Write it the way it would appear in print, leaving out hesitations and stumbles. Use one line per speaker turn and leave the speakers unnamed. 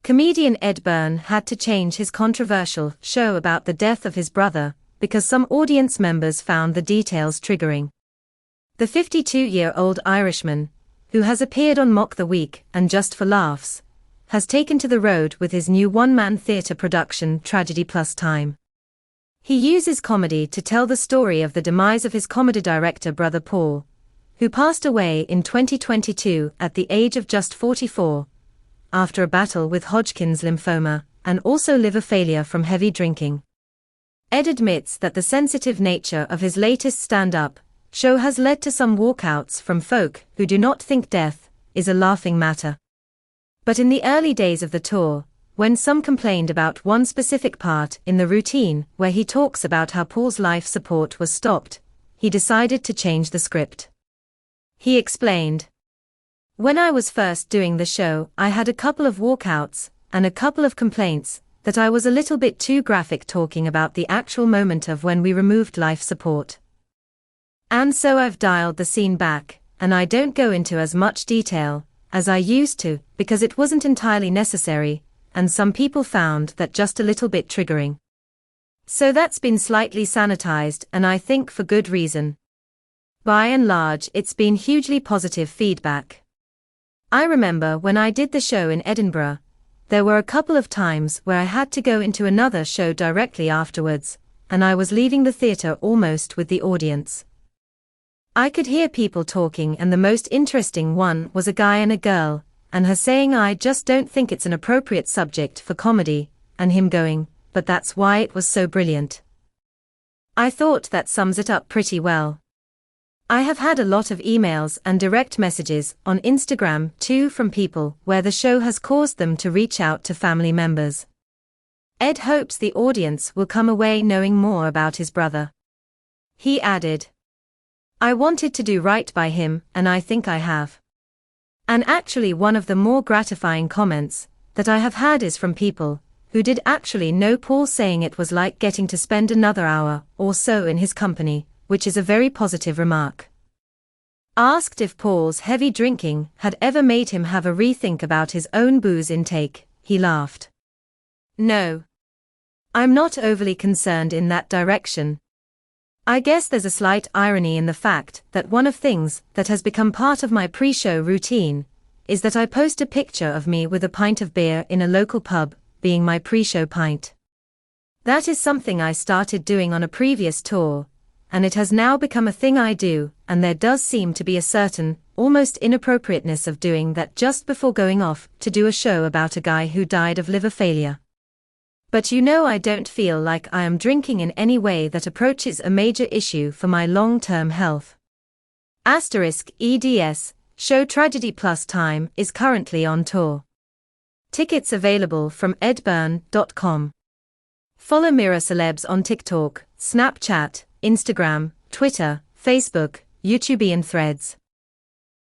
Comedian Ed Byrne had to change his controversial show about the death of his brother because some audience members found the details triggering. The 52-year-old Irishman, who has appeared on Mock the Week and Just for Laughs, has taken to the road with his new one-man theatre production Tragedy Plus Time. He uses comedy to tell the story of the demise of his comedy director brother Paul, who passed away in 2022 at the age of just 44, after a battle with Hodgkin's lymphoma, and also liver failure from heavy drinking. Ed admits that the sensitive nature of his latest stand-up show has led to some walkouts from folk who do not think death is a laughing matter. But in the early days of the tour, when some complained about one specific part in the routine where he talks about how Paul's life support was stopped, he decided to change the script. He explained, "When I was first doing the show, I had a couple of walkouts and a couple of complaints that I was a little bit too graphic talking about the actual moment of when we removed life support. And so I've dialed the scene back, and I don't go into as much detail as I used to because it wasn't entirely necessary, and some people found that just a little bit triggering. So that's been slightly sanitized, and I think for good reason. By and large, it's been hugely positive feedback. I remember when I did the show in Edinburgh, there were a couple of times where I had to go into another show directly afterwards, and I was leaving the theatre almost with the audience. I could hear people talking, and the most interesting one was a guy and a girl, and her saying I just don't think it's an appropriate subject for comedy, and him going, but that's why it was so brilliant. I thought that sums it up pretty well. I have had a lot of emails and direct messages on Instagram too from people where the show has caused them to reach out to family members. Ed hopes the audience will come away knowing more about his brother." He added, "I wanted to do right by him, and I think I have. And actually one of the more gratifying comments that I have had is from people who did actually know Paul, saying it was like getting to spend another hour or so in his company, which is a very positive remark." Asked if Paul's heavy drinking had ever made him have a rethink about his own booze intake, he laughed. "No. I'm not overly concerned in that direction. I guess there's a slight irony in the fact that one of things that has become part of my pre-show routine is that I post a picture of me with a pint of beer in a local pub, being my pre-show pint. That is something I started doing on a previous tour, and it has now become a thing I do, and there does seem to be a certain, almost inappropriateness of doing that just before going off to do a show about a guy who died of liver failure. But I don't feel like I am drinking in any way that approaches a major issue for my long-term health." *EDS, show Tragedy Plus Time is currently on tour. Tickets available from edbyrne.com. Follow Mirror Celebs on TikTok, Snapchat, Instagram, Twitter, Facebook, YouTube and Threads.